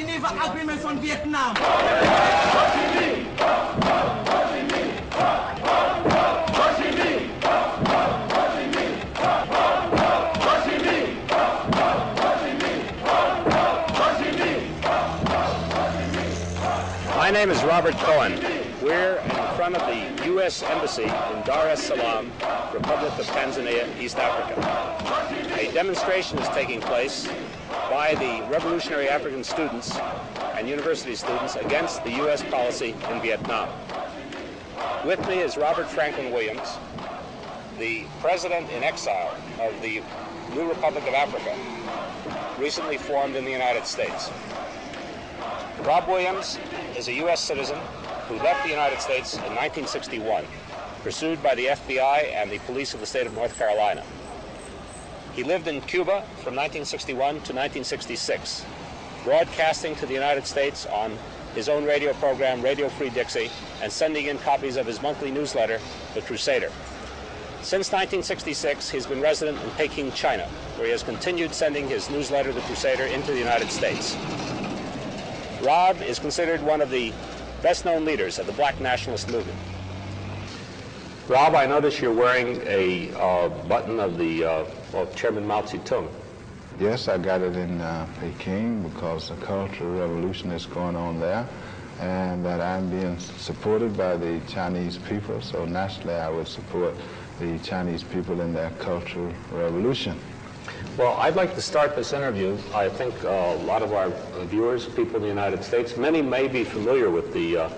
Geneva agreements on Vietnam. My name is Robert Cohen. We're in front of the U.S. Embassy in Dar es Salaam, Republic of Tanzania, East Africa. A demonstration is taking place by the revolutionary African students and university students against the U.S. policy in Vietnam. With me is Robert Franklin Williams, the president in exile of the new Republic of Africa, recently formed in the United States. Rob Williams is a U.S. citizen who left the United States in 1961, pursued by the FBI and the police of the state of North Carolina. He lived in Cuba from 1961 to 1966, broadcasting to the United States on his own radio program, Radio Free Dixie, and sending in copies of his monthly newsletter, The Crusader. Since 1966, he's been resident in Peking, China, where he has continued sending his newsletter, The Crusader, into the United States. Rob is considered one of the best-known leaders of the black nationalist movement. Rob, I notice you're wearing a button of the Chairman Mao Zedong. Yes, I got it in Peking because the cultural revolution is going on there, and that I'm being supported by the Chinese people, so naturally I would support the Chinese people in their cultural revolution. Well, I'd like to start this interview. I think a lot of our viewers, people in the United States, many may be familiar with the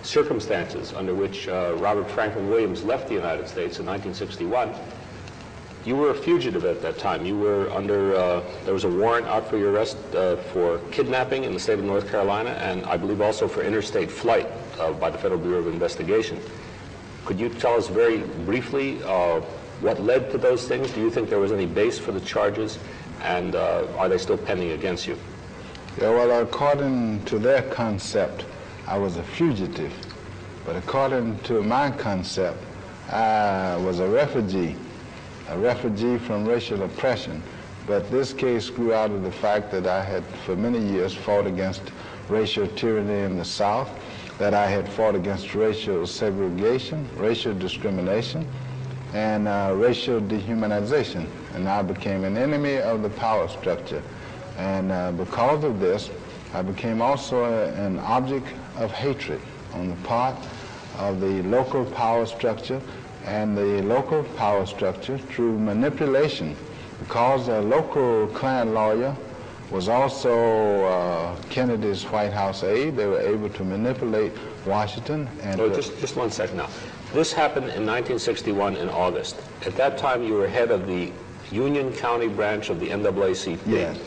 circumstances under which Robert Franklin Williams left the United States in 1961. You were a fugitive at that time. You were under, there was a warrant out for your arrest for kidnapping in the state of North Carolina, and I believe also for interstate flight by the Federal Bureau of Investigation. Could you tell us very briefly what led to those things? Do you think there was any base for the charges, and are they still pending against you? Yeah, well, according to their concept, I was a fugitive. But according to my concept, I was a refugee from racial oppression. But this case grew out of the fact that I had, for many years, fought against racial tyranny in the South, that I had fought against racial segregation, racial discrimination, and racial dehumanization, and I became an enemy of the power structure. And because of this, I became also an object of hatred on the part of the local power structure, and the local power structure through manipulation, because a local Klan lawyer was also Kennedy's White House aide. They were able to manipulate Washington. And just one second now. This happened in 1961 in August. At that time, you were head of the Union County branch of the NAACP. Yes.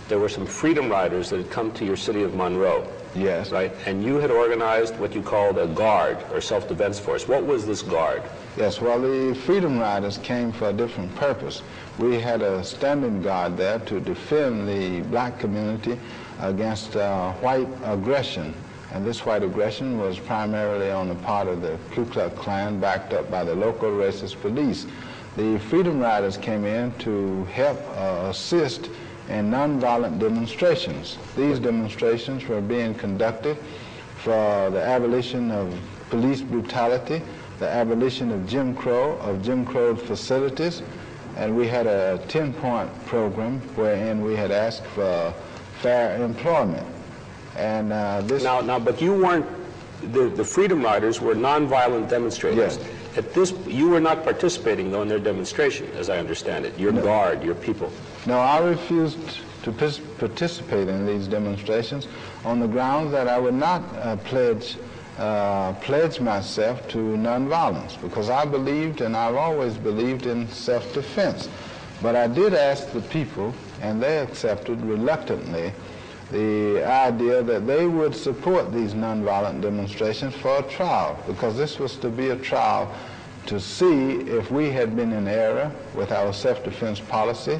There were some freedom riders that had come to your city of Monroe. Yes. Right? And you had organized what you called a guard, or self-defense force. What was this guard? Yes, well, the freedom riders came for a different purpose. We had a standing guard there to defend the black community against white aggression. And this white aggression was primarily on the part of the Ku Klux Klan, backed up by the local racist police. The freedom riders came in to help assist in nonviolent demonstrations. These demonstrations were being conducted for the abolition of police brutality, the abolition of Jim Crow facilities, and we had a 10-point program wherein we had asked for fair employment. And this... Now, but you weren't, the freedom riders were nonviolent demonstrators. Yes. At this, you were not participating, though, in their demonstration, as I understand it. Your guard, your people. No, I refused to participate in these demonstrations on the grounds that I would not pledge myself to nonviolence, because I believed, and I've always believed, in self-defense. But I did ask the people, and they accepted reluctantly the idea that they would support these nonviolent demonstrations for a trial, because this was to be a trial to see if we had been in error with our self-defense policy,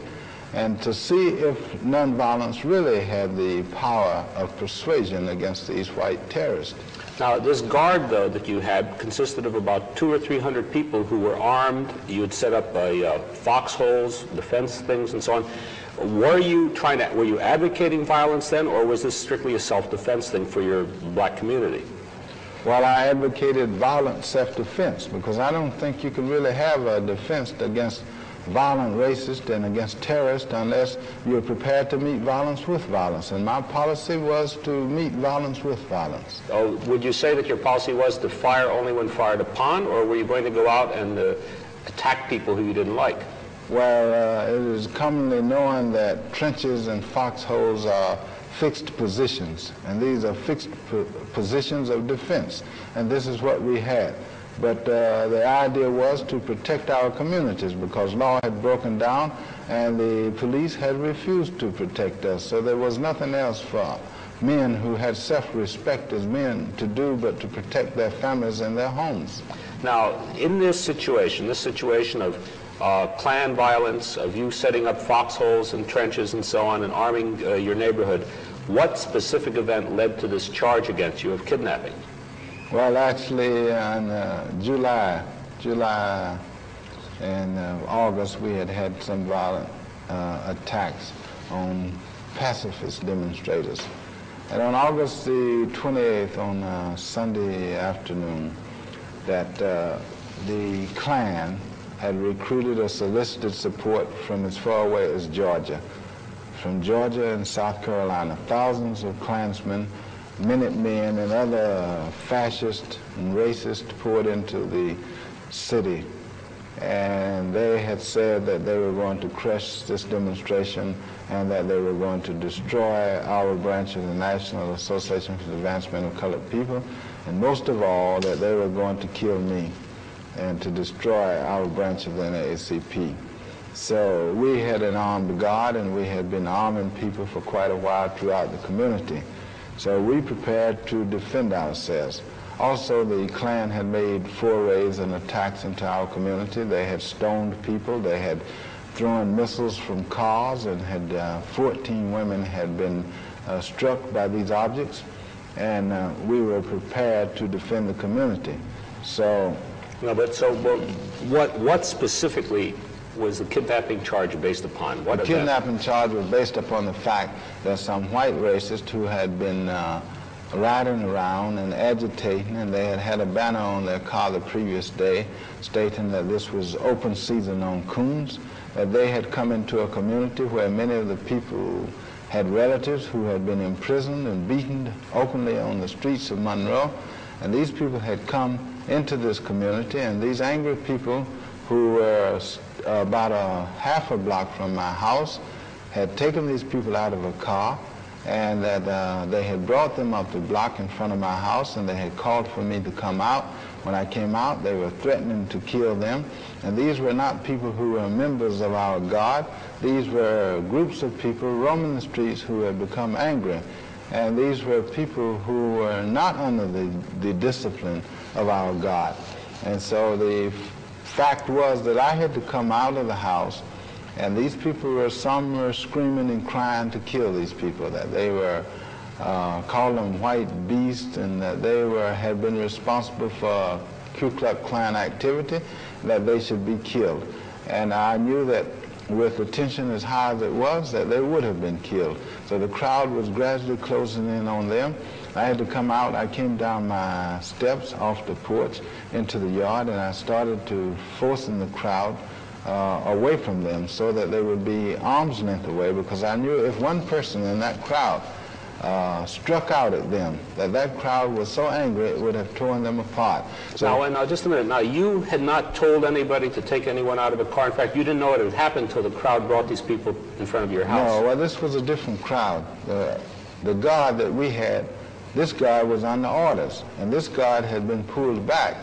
and to see if nonviolence really had the power of persuasion against these white terrorists. Now, this guard, though, that you had consisted of about 200 or 300 people who were armed. You had set up foxholes, defense things, and so on. Were you advocating violence then, or was this strictly a self-defense thing for your black community? Well, I advocated violent self-defense because I don't think you can really have a defense against violent racists and against terrorists unless you're prepared to meet violence with violence. And my policy was to meet violence with violence. Oh, would you say that your policy was to fire only when fired upon, or were you going to go out and attack people who you didn't like? Well, it is commonly known that trenches and foxholes are fixed positions, and these are fixed positions of defense, and this is what we had. But the idea was to protect our communities because law had broken down and the police had refused to protect us. So there was nothing else for men who had self-respect as men to do but to protect their families and their homes. Now, in this situation of Klan violence, of you setting up foxholes and trenches and so on and arming your neighborhood, what specific event led to this charge against you of kidnapping? Well, actually, in July and August, we had some violent attacks on pacifist demonstrators. And on August the 28th, on Sunday afternoon, that the Klan had recruited or solicited support from as far away as Georgia. From Georgia and South Carolina, thousands of Klansmen, Minutemen, and other fascist and racist poured into the city. And they had said that they were going to crush this demonstration and that they were going to destroy our branch of the National Association for the Advancement of Colored People, and most of all, that they were going to kill me and to destroy our branch of the NAACP. So we had an armed guard, and we had been arming people for quite a while throughout the community. So we prepared to defend ourselves. Also, the Klan had made forays and attacks into our community. They had stoned people. They had thrown missiles from cars, and had 14 women had been struck by these objects. And we were prepared to defend the community. So, no, but so what specifically was the kidnapping charge based upon? The kidnapping charge was based upon the fact that some white racists who had been riding around and agitating, and they had had a banner on their car the previous day stating that this was open season on coons, that they had come into a community where many of the people had relatives who had been imprisoned and beaten openly on the streets of Monroe, and these people had come into this community, and these angry people who were about a half a block from my house had taken these people out of a car, and that they had brought them up the block in front of my house, and they had called for me to come out. When I came out, they were threatening to kill them, and these were not people who were members of our God. These were groups of people roaming the streets who had become angry, and these were people who were not under the discipline of our God. And so the fact was that I had to come out of the house, and these people some were screaming and crying to kill these people, that they were called them white beasts, and that they had been responsible for Ku Klux Klan activity, that they should be killed. And I knew that with the tension as high as it was, that they would have been killed. So the crowd was gradually closing in on them. I had to come out. I came down my steps off the porch into the yard, and I started to forcing the crowd away from them so that they would be arm's length away, because I knew if one person in that crowd struck out at them, that crowd was so angry it would have torn them apart. So now, just a minute. Now, you had not told anybody to take anyone out of a car. In fact, you didn't know it had happened until the crowd brought these people in front of your house. No, well, this was a different crowd. The guard that we had, this guard was under orders, and this guard had been pulled back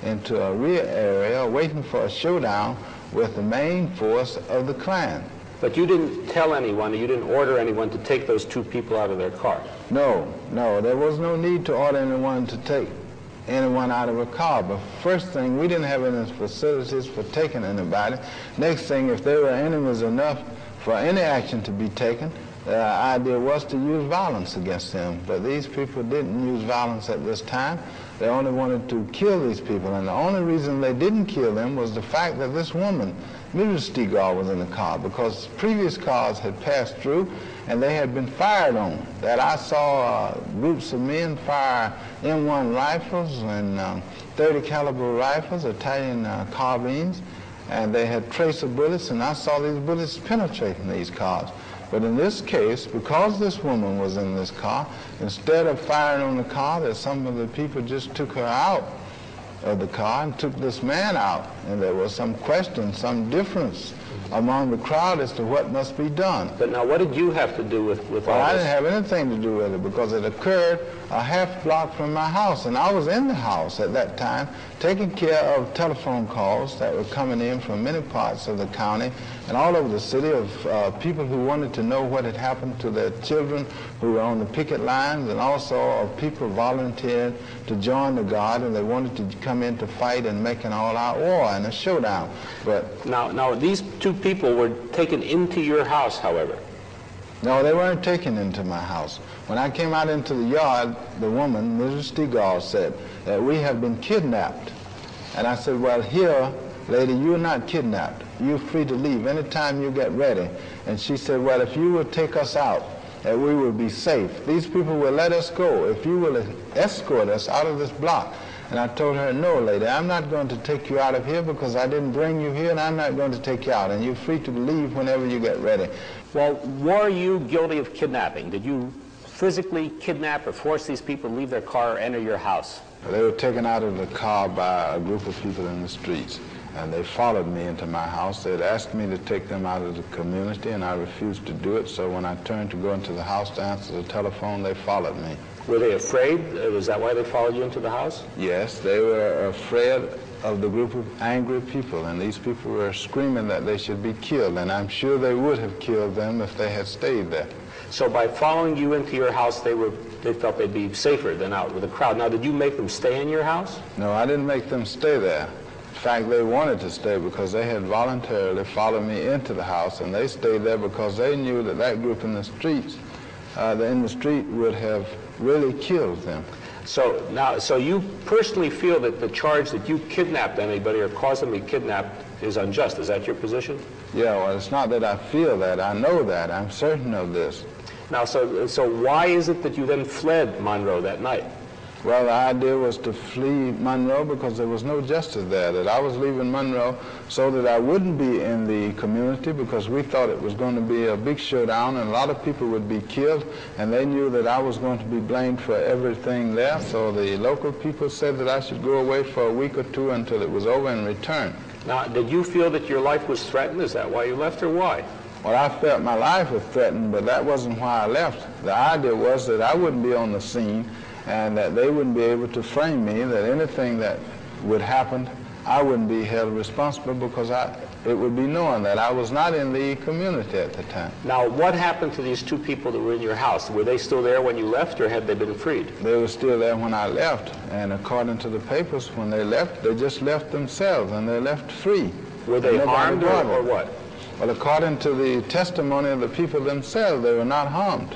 into a rear area waiting for a showdown with the main force of the Klan. But you didn't tell anyone, or you didn't order anyone to take those two people out of their car? No, there was no need to order anyone to take anyone out of a car. But first thing, we didn't have any facilities for taking anybody. Next thing, if they were enemies enough for any action to be taken, The idea was to use violence against them, but these people didn't use violence at this time. They only wanted to kill these people, and the only reason they didn't kill them was the fact that this woman, Mrs. Stigall, was in the car, because previous cars had passed through and they had been fired on. That I saw groups of men fire M1 rifles and 30 caliber rifles, Italian carbines, and they had tracer bullets, and I saw these bullets penetrating these cars. But in this case, because this woman was in this car, instead of firing on the car, that some of the people just took her out of the car and took this man out. And there was some question, some difference among the crowd as to what must be done. But now, what did you have to do with all this? I didn't have anything to do with it, because it occurred a half block from my house, and I was in the house at that time taking care of telephone calls that were coming in from many parts of the county and all over the city of people who wanted to know what had happened to their children who were on the picket lines, and also of people volunteered to join the Guard, and they wanted to come in to fight and make an all-out war and a showdown. But now these two people were taken into your house, however. No, they weren't taken into my house. When I came out into the yard, the woman, Mrs. Stigall, said that we have been kidnapped. And I said, well, here, lady, you're not kidnapped. You're free to leave anytime you get ready. And she said, well, if you will take us out, that we will be safe. These people will let us go if you will escort us out of this block. And I told her, no, lady, I'm not going to take you out of here because I didn't bring you here, and I'm not going to take you out. And you're free to leave whenever you get ready. Well, were you guilty of kidnapping? Did you physically kidnap or force these people to leave their car or enter your house? They were taken out of the car by a group of people in the streets, and they followed me into my house. They had asked me to take them out of the community, and I refused to do it. So when I turned to go into the house to answer the telephone, they followed me. Were they afraid? Was that why they followed you into the house? Yes, they were afraid of the group of angry people, and these people were screaming that they should be killed, and I'm sure they would have killed them if they had stayed there. So by following you into your house, they felt they'd be safer than out with the crowd. Now, did you make them stay in your house? No, I didn't make them stay there. In fact, they wanted to stay because they had voluntarily followed me into the house, and they stayed there because they knew that that group in the streets, would have really killed them. So you personally feel that the charge that you kidnapped anybody or caused them to be kidnapped is unjust. Is that your position? Yeah, well, it's not that I feel that. I know that. I'm certain of this. Now, so why is it that you then fled Monroe that night? Well, the idea was to flee Monroe because there was no justice there, that I was leaving Monroe so that I wouldn't be in the community, because we thought it was going to be a big showdown and a lot of people would be killed, and they knew that I was going to be blamed for everything there. So the local people said that I should go away for a week or two until it was over and return. Now, did you feel that your life was threatened? Is that why you left, or why? Well, I felt my life was threatened, but that wasn't why I left. The idea was that I wouldn't be on the scene, and that they wouldn't be able to frame me, that anything that would happen, I wouldn't be held responsible, because it would be known that I was not in the community at the time. Now, what happened to these two people that were in your house? Were they still there when you left, or had they been freed? They were still there when I left, and according to the papers, when they left, they just left themselves, and they left free. Were they harmed or what? Well, according to the testimony of the people themselves, they were not harmed.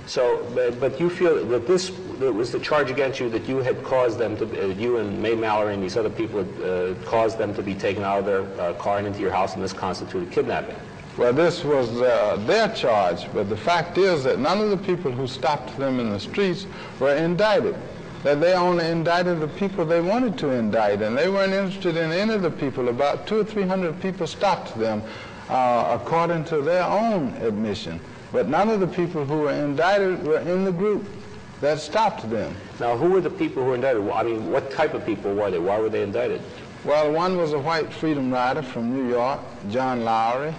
So, but you feel that that was the charge against you, that you had caused them to, you and May Mallory and these other people had caused them to be taken out of their car and into your house, and this constituted kidnapping. Well, this was their charge, but the fact is that none of the people who stopped them in the streets were indicted. That they only indicted the people they wanted to indict, and they weren't interested in any of the people. About 200 or 300 people stopped them, according to their own admission. But none of the people who were indicted were in the group that stopped them. Now, who were the people who were indicted? I mean, what type of people were they? Why were they indicted? Well, one was a white freedom rider from New York, John Lowry.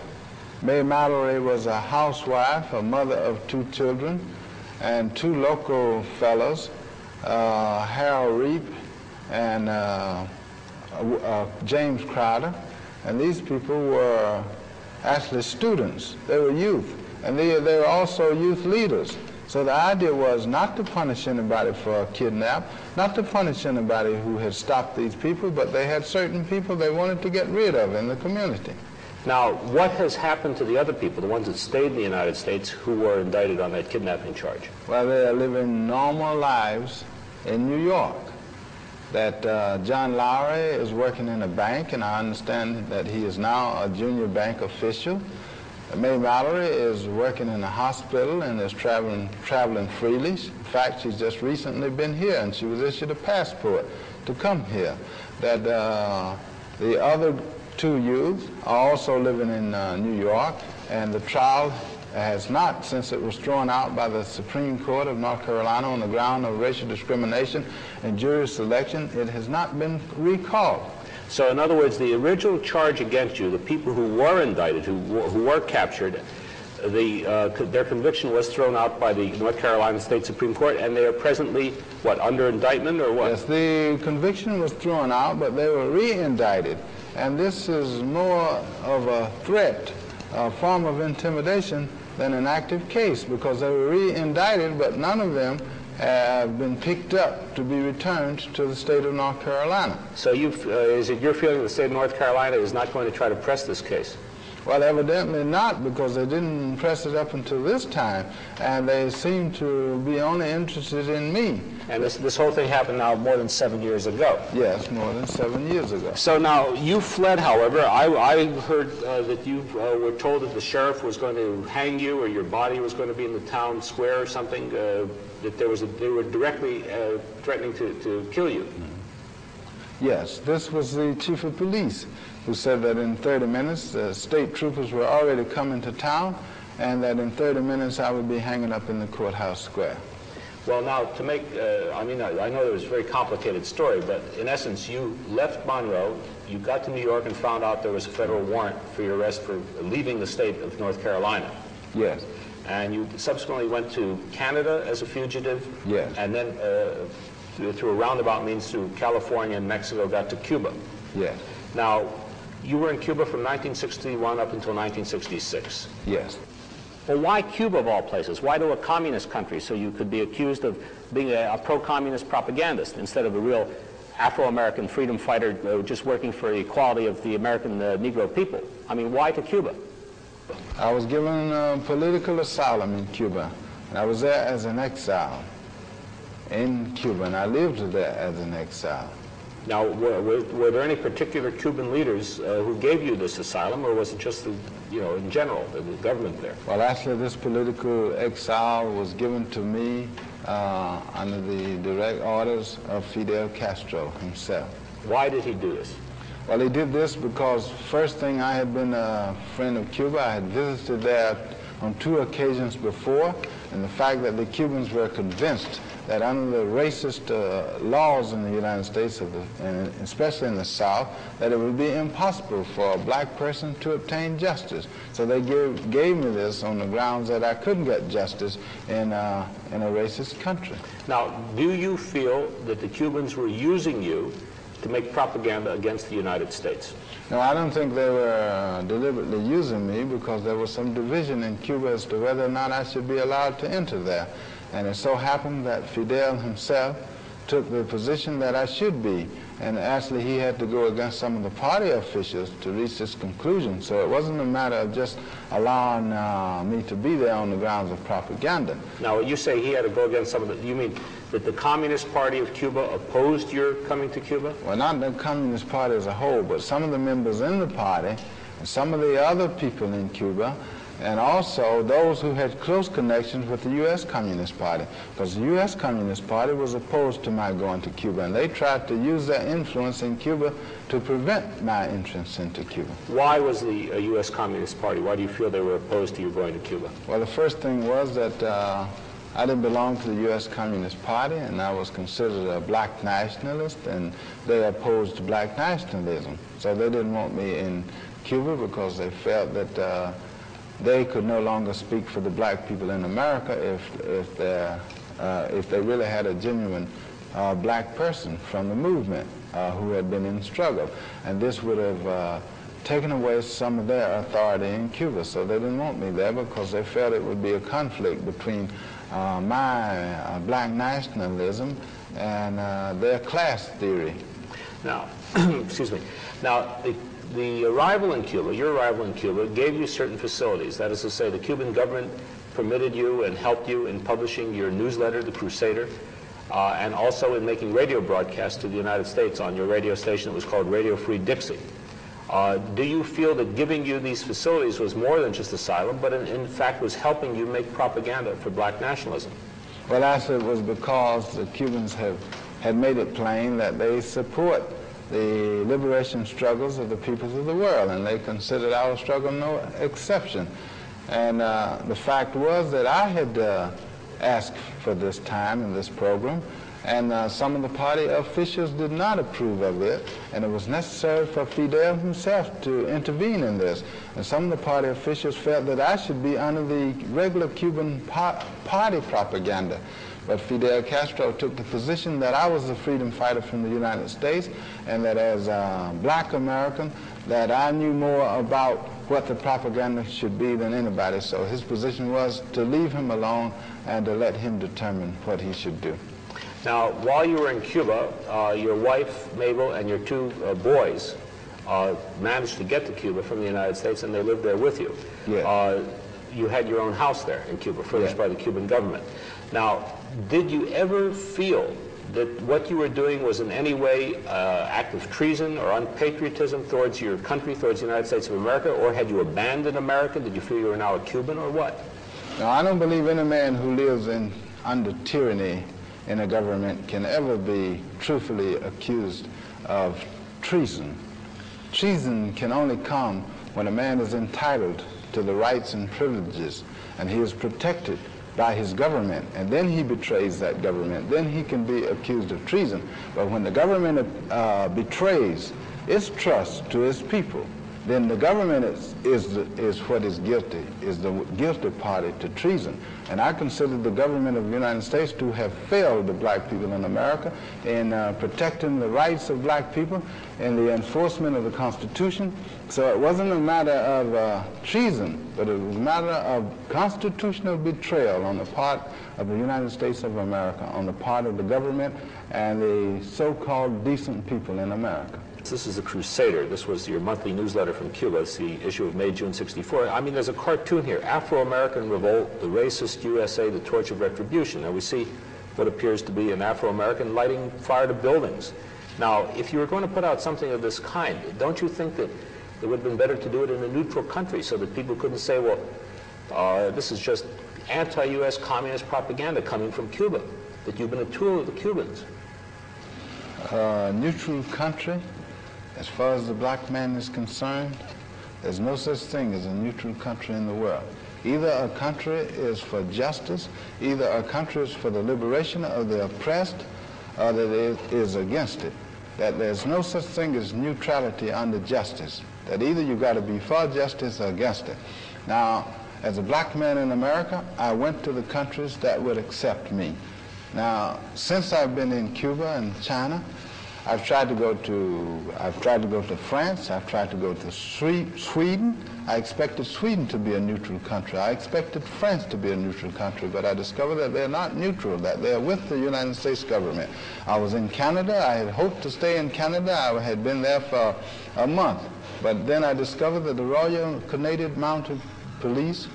May Mallory was a housewife, a mother of 2 children, and 2 local fellows, Harold Reap and James Crowder. And these people were actually students. They were youth. And they were also youth leaders. So the idea was not to punish anybody for a kidnap, not to punish anybody who had stopped these people, but they had certain people they wanted to get rid of in the community. Now, what has happened to the other people, the ones that stayed in the United States, who were indicted on that kidnapping charge? Well, they are living normal lives in New York. That John Lowry is working in a bank, and I understand that he is now a junior bank official. May Mallory is working in a hospital and is traveling freely. In fact, she's just recently been here, and she was issued a passport to come here. That the other two youths are also living in New York, and the trial has not, since it was thrown out by the Supreme Court of North Carolina on the ground of racial discrimination and jury selection, it has not been recalled. So in other words, the original charge against you, the people who were indicted, who were captured, their conviction was thrown out by the North Carolina State Supreme Court, and they are presently, what, under indictment or what? Yes, the conviction was thrown out, but they were re-indicted. And this is more of a threat, a form of intimidation than an active case, because they were re-indicted, but none of them have been picked up to be returned to the state of North Carolina. So is it your feeling the state of North Carolina is not going to try to press this case? Well, evidently not, because they didn't press it up until this time, and they seem to be only interested in me. And this whole thing happened now more than 7 years ago. Yes, more than 7 years ago. So now, you fled, however. I heard that you were told that the sheriff was going to hang you, or your body was going to be in the town square or something, that they were directly threatening to kill you. Yes, this was the chief of police who said that in 30 minutes the state troopers were already coming to town, and that in 30 minutes I would be hanging up in the courthouse square. Well, now, to make, I know it was a very complicated story, but in essence, you left Monroe, you got to New York and found out there was a federal warrant for your arrest for leaving the state of North Carolina. Yes. And you subsequently went to Canada as a fugitive. Yes. And then through a roundabout means through California and Mexico got to Cuba. Yes. Now, you were in Cuba from 1961 up until 1966. Yes. Well, why Cuba of all places? Why to a communist country so you could be accused of being a pro-communist propagandist instead of a real Afro-American freedom fighter just working for the equality of the American Negro people? I mean, why to Cuba? I was given political asylum in Cuba, and I was there as an exile in Cuba, and I lived there as an exile. Now, were there any particular Cuban leaders who gave you this asylum, or was it just, in general, the government there? Well, actually, this political exile was given to me under the direct orders of Fidel Castro himself. Why did he do this? Well, he did this because, first thing, I had been a friend of Cuba. I had visited there on 2 occasions before, and the fact that the Cubans were convinced that under the racist laws in the United States, and especially in the South, that it would be impossible for a black person to obtain justice. So they gave me this on the grounds that I couldn't get justice in a racist country. Now, do you feel that the Cubans were using you to make propaganda against the United States? No, I don't think they were deliberately using me, because there was some division in Cuba as to whether or not I should be allowed to enter there. And it so happened that Fidel himself took the position that I should be. And actually, he had to go against some of the party officials to reach this conclusion. So it wasn't a matter of just allowing me to be there on the grounds of propaganda. Now, you say he had to go against some of the, you mean that the Communist Party of Cuba opposed your coming to Cuba? Well, not the Communist Party as a whole, but some of the members in the party and some of the other people in Cuba, and also those who had close connections with the U.S. Communist Party, because the U.S. Communist Party was opposed to my going to Cuba, and they tried to use their influence in Cuba to prevent my entrance into Cuba. Why was the U.S. Communist Party, why do you feel they were opposed to you going to Cuba? Well, the first thing was that I didn't belong to the U.S. Communist Party, and I was considered a black nationalist, and they opposed black nationalism. So they didn't want me in Cuba because they felt that they could no longer speak for the black people in America if they really had a genuine black person from the movement who had been in struggle. And this would have taken away some of their authority in Cuba. So they didn't want me there because they felt it would be a conflict between my black nationalism and their class theory. Now, excuse me. Now, the arrival in Cuba, your arrival in Cuba, gave you certain facilities. That is to say, the Cuban government permitted you and helped you in publishing your newsletter, The Crusader, and also in making radio broadcasts to the United States on your radio station that was called Radio Free Dixie. Do you feel that giving you these facilities was more than just asylum, but in fact was helping you make propaganda for black nationalism? Well, actually, it was because the Cubans had made it plain that they support the liberation struggles of the peoples of the world, and they considered our struggle no exception. And the fact was that I had asked for this time in this program, and some of the party officials did not approve of it, and it was necessary for Fidel himself to intervene in this. And some of the party officials felt that I should be under the regular Cuban party propaganda. But Fidel Castro took the position that I was a freedom fighter from the United States, and that as a black American, that I knew more about what the propaganda should be than anybody. So his position was to leave him alone and to let him determine what he should do. Now, while you were in Cuba, your wife, Mabel, and your two boys managed to get to Cuba from the United States, and they lived there with you. Yes. You had your own house there in Cuba, furnished by the Cuban government. Now, did you ever feel that what you were doing was in any way act of treason or unpatriotism towards your country, towards the United States of America, or had you abandoned America? Did you feel you were now a Cuban, or what? Now, I don't believe any man who lives under tyranny in a government can ever be truthfully accused of treason. Treason can only come when a man is entitled to the rights and privileges, and he is protected by his government, and then he betrays that government. Then he can be accused of treason. But when the government betrays its trust to its people, then the government is what is guilty, is the guilty party to treason. And I consider the government of the United States to have failed the black people in America in protecting the rights of black people and the enforcement of the Constitution. So it wasn't a matter of treason, but it was a matter of constitutional betrayal on the part of the United States of America, on the part of the government and the so-called decent people in America. This is The Crusader. This was your monthly newsletter from Cuba. It's the issue of May, June '64. I mean, there's a cartoon here, Afro-American Revolt, the Racist USA, the Torch of Retribution. And we see what appears to be an Afro-American lighting fire to buildings. Now, if you were going to put out something of this kind, don't you think that it would have been better to do it in a neutral country so that people couldn't say, well, this is just anti-U.S. communist propaganda coming from Cuba, that you've been a tool of the Cubans? Neutral country? As far as the black man is concerned, there's no such thing as a neutral country in the world. Either a country is for justice, either a country is for the liberation of the oppressed, or that it is against it. That there's no such thing as neutrality under justice. That either you've got to be for justice or against it. Now, as a black man in America, I went to the countries that would accept me. Now, since I've been in Cuba and China, I've tried to go to France. I've tried to go to Sweden. I expected Sweden to be a neutral country. I expected France to be a neutral country, but I discovered that they're not neutral, that they're with the United States government. I was in Canada. I had hoped to stay in Canada. I had been there for a month, but then I discovered that the Royal Canadian Mounted Police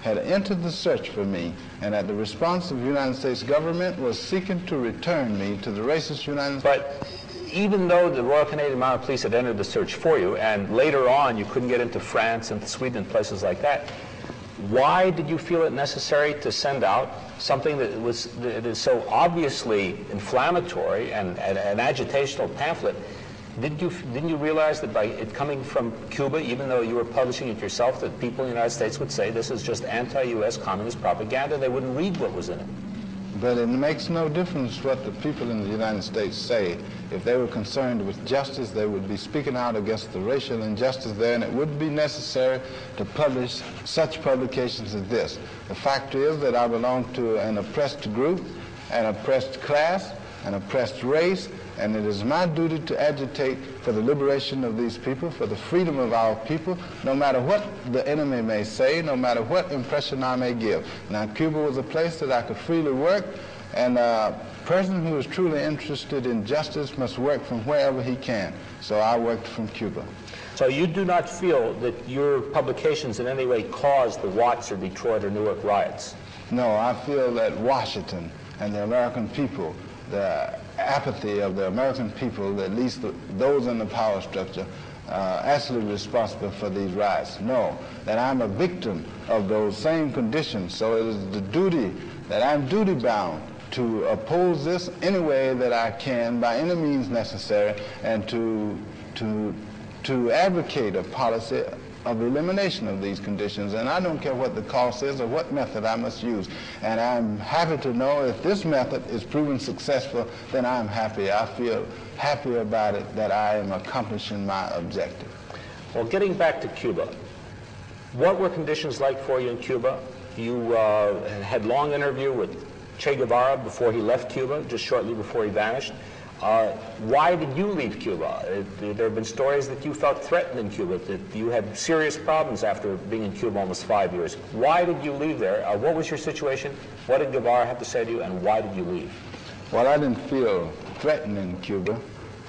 had entered the search for me, and that the response of the United States government was seeking to return me to the racist United States. But even though the Royal Canadian Mounted Police had entered the search for you, and later on you couldn't get into France and Sweden and places like that, why did you feel it necessary to send out something that is so obviously inflammatory and an agitational pamphlet? Didn't you realize that by it coming from Cuba, even though you were publishing it yourself, that people in the United States would say this is just anti-U.S. communist propaganda? They wouldn't read what was in it. But it makes no difference what the people in the United States say. If they were concerned with justice, they would be speaking out against the racial injustice there, and it would be necessary to publish such publications as this. The fact is that I belong to an oppressed group, an oppressed class, an oppressed race, and it is my duty to agitate for the liberation of these people, for the freedom of our people, no matter what the enemy may say, no matter what impression I may give. Now, Cuba was a place that I could freely work, And a person who is truly interested in justice must work from wherever he can. So I worked from Cuba. So you do not feel that your publications in any way caused the Watts or Detroit or Newark riots? No, I feel that Washington and the American people, the apathy of the American people, at least those in the power structure, actually responsible for these riots. No, that I'm a victim of those same conditions. So it is the duty that I'm duty bound to oppose this any way that I can, by any means necessary, and to advocate a policy of elimination of these conditions. And I don't care what the cost is or what method I must use. And I'm happy to know if this method is proven successful, then I'm happy. I feel happy about it, that I am accomplishing my objective. Well, getting back to Cuba, what were conditions like for you in Cuba? You had a long interview with Che Guevara before he left Cuba, just shortly before he vanished. Why did you leave Cuba? There have been stories that you felt threatened in Cuba, that you had serious problems after being in Cuba almost 5 years. Why did you leave there? What was your situation? What did Guevara have to say to you, and why did you leave? Well, I didn't feel threatened in Cuba.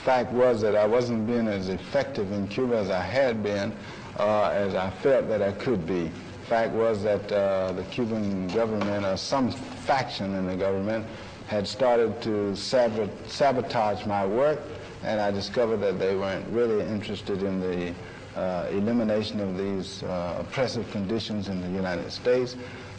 Fact was that I wasn't being as effective in Cuba as I had been, as I felt that I could be. Fact was that the Cuban government, or some faction in the government, had started to sabotage my work, and I discovered that they weren't really interested in the elimination of these oppressive conditions in the United States,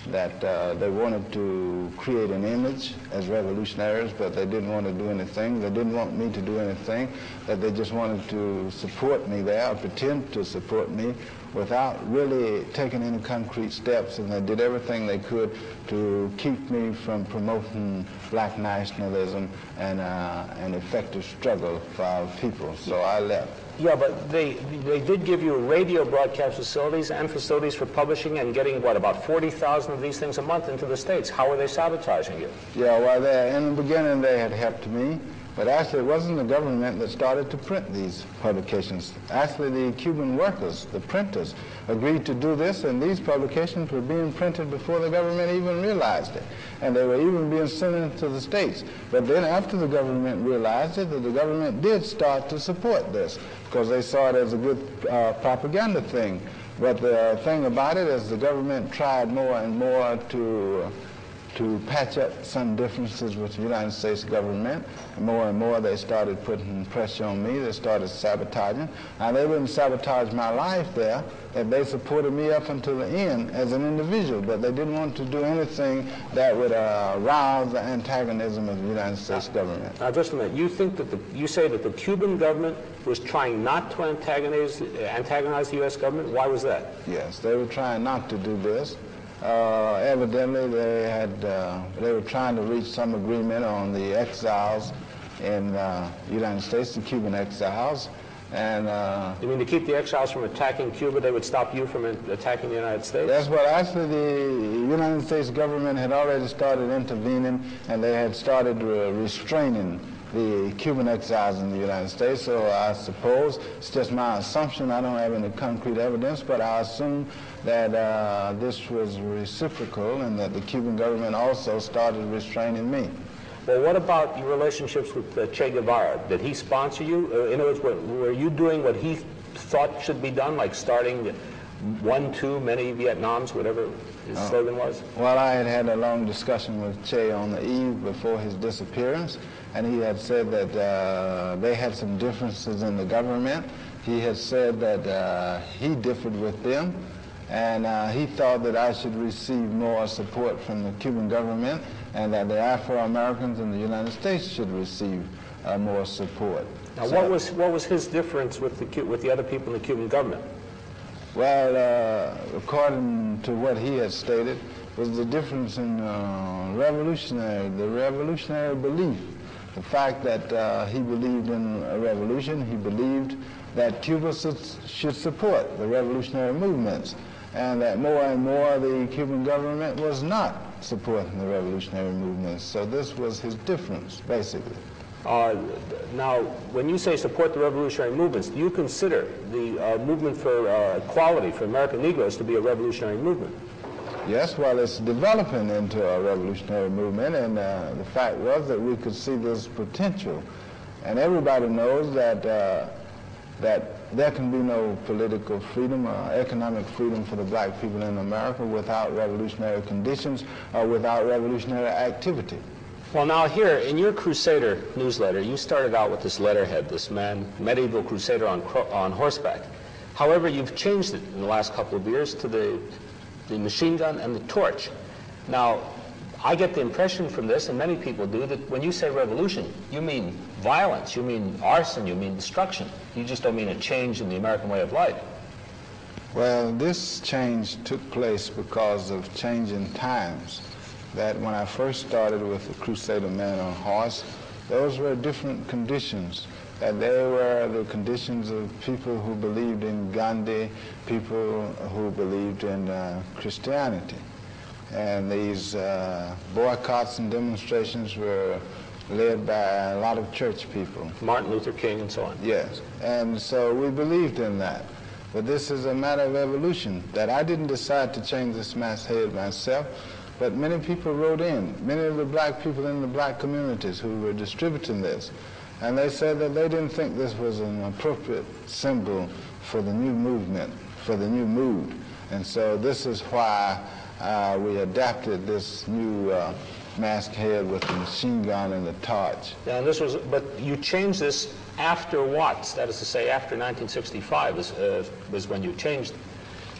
that they wanted to create an image as revolutionaries, but they didn't want to do anything. They didn't want me to do anything, that they just wanted to support me there, or pretend to support me, without really taking any concrete steps, and they did everything they could to keep me from promoting black nationalism and an effective struggle for our people. So I left. Yeah, but they did give you radio broadcast facilities and facilities for publishing and getting, what, about 40,000 of these things a month into the States. How were they sabotaging you? Yeah, well, in the beginning they had helped me, but actually it wasn't the government that started to print these publications. Actually, the Cuban workers, the printers, agreed to do this, and these publications were being printed before the government even realized it. And they were even being sent into the States. But then after the government realized it, that the government did start to support this, because they saw it as a good propaganda thing. But the thing about it is the government tried more and more to patch up some differences with the United States government. More and more they started putting pressure on me. They started sabotaging. Now, they wouldn't sabotage my life there, and they supported me up until the end as an individual, but they didn't want to do anything that would arouse the antagonism of the United States government. Now, just a minute. You think that you say that the Cuban government was trying not to antagonize the U.S. government? Why was that? Yes, they were trying not to do this. Evidently, they were trying to reach some agreement on the exiles in the United States, the Cuban exiles. And you mean to keep the exiles from attacking Cuba, they would stop you from attacking the United States? That's what actually the United States government had already started intervening, and they had started restraining the Cuban exiles in the United States. So I suppose, it's just my assumption, I don't have any concrete evidence, but I assume that this was reciprocal, and that the Cuban government also started restraining me. Well, what about your relationships with Che Guevara? Did he sponsor you? In other words, were you doing what he thought should be done, like starting one, two, many Vietnams, whatever his slogan was? Well, I had had a long discussion with Che on the eve before his disappearance, and he had said that they had some differences in the government. He had said that he differed with them, and he thought that I should receive more support from the Cuban government, and that the Afro-Americans in the United States should receive more support. Now, so, what was his difference with the other people in the Cuban government? Well, according to what he had stated, was the difference in the revolutionary belief. The fact that he believed in a revolution, he believed that Cuba should support the revolutionary movements, and that more and more the Cuban government was not supporting the revolutionary movements. So this was his difference, basically. Now, when you say support the revolutionary movements, do you consider the movement for equality for American Negroes to be a revolutionary movement? Yes, well, it's developing into a revolutionary movement, and the fact was that we could see this potential. And everybody knows that that there can be no political freedom or economic freedom for the black people in America without revolutionary conditions or without revolutionary activity. Well, now here, in your Crusader newsletter, you started out with this letterhead, this man, medieval crusader on horseback. However, you've changed it in the last couple of years to the machine gun and the torch. Now, I get the impression from this, and many people do, that when you say revolution, you mean violence, you mean arson, you mean destruction. You just don't mean a change in the American way of life. Well, this change took place because of changing times. That when I first started with the Crusader man on horse, those were different conditions. That they were the conditions of people who believed in Gandhi, people who believed in Christianity. And these boycotts and demonstrations were led by a lot of church people. Martin Luther King and so on. Yes, and so we believed in that. But this is a matter of evolution, that I didn't decide to change this masthead myself, but many people wrote in, many of the black people in the black communities who were distributing this. And they said that they didn't think this was an appropriate symbol for the new movement, for the new mood. And so this is why we adapted this new masthead with the machine gun and the torch. Yeah, and this was, but you changed this after what? That is to say, after 1965 was when you changed it.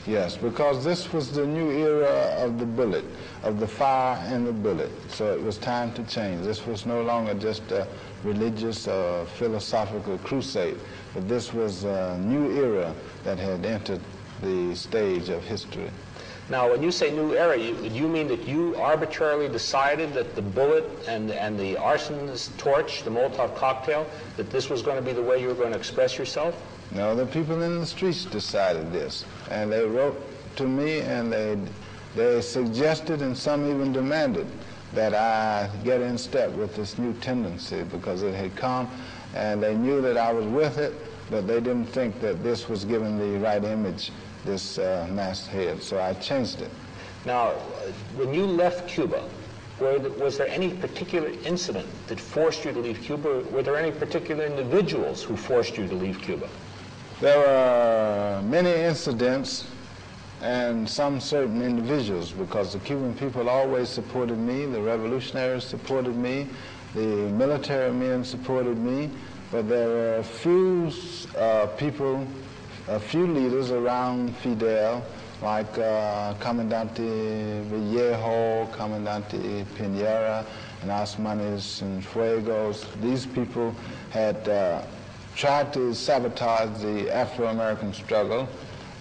Yes, because this was the new era of the bullet, of the fire and the bullet. So it was time to change. This was no longer just a religious or philosophical crusade, but this was a new era that had entered the stage of history. Now, when you say new era, you mean that you arbitrarily decided that the bullet and the arsonist torch, the Molotov cocktail, that this was going to be the way you were going to express yourself? No, the people in the streets decided this, and they wrote to me, and they suggested, and some even demanded, that I get in step with this new tendency, because it had come, and they knew that I was with it, but they didn't think that this was giving the right image, this masthead, so I changed it. Now, when you left Cuba, was there any particular incident that forced you to leave Cuba? Were there any particular individuals who forced you to leave Cuba? There were many incidents and some certain individuals, because the Cuban people always supported me, the revolutionaries supported me, the military men supported me, but there were a few people, a few leaders around Fidel, like Comandante Vallejo, Comandante Piñera, and Osmanes and Fuegos. These people had tried to sabotage the Afro-American struggle,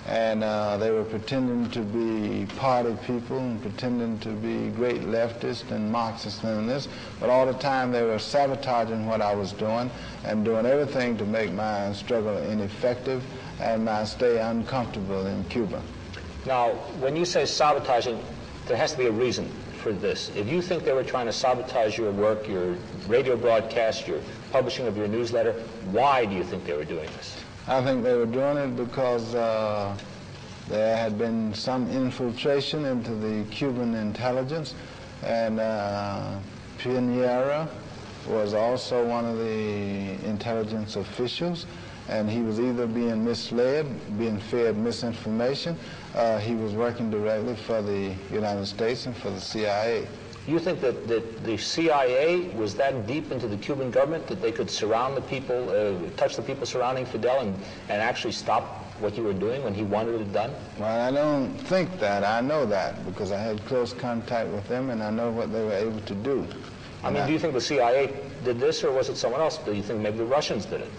and they were pretending to be party people and pretending to be great leftists and Marxist-Leninists, but all the time they were sabotaging what I was doing and doing everything to make my struggle ineffective and my stay uncomfortable in Cuba. Now, when you say sabotaging, there has to be a reason for this. If you think they were trying to sabotage your work, your radio broadcast, your publishing of your newsletter, why do you think they were doing this? I think they were doing it because there had been some infiltration into the Cuban intelligence, and Piñera was also one of the intelligence officials, and he was either being misled, being fed misinformation. He was working directly for the United States and for the CIA. You think that the CIA was that deep into the Cuban government that they could surround the people, touch the people surrounding Fidel and actually stop what you were doing when he wanted it done? Well, I don't think that. I know that because I had close contact with them and I know what they were able to do. I mean, do you think the CIA did this, or was it someone else? Do you think maybe the Russians did it?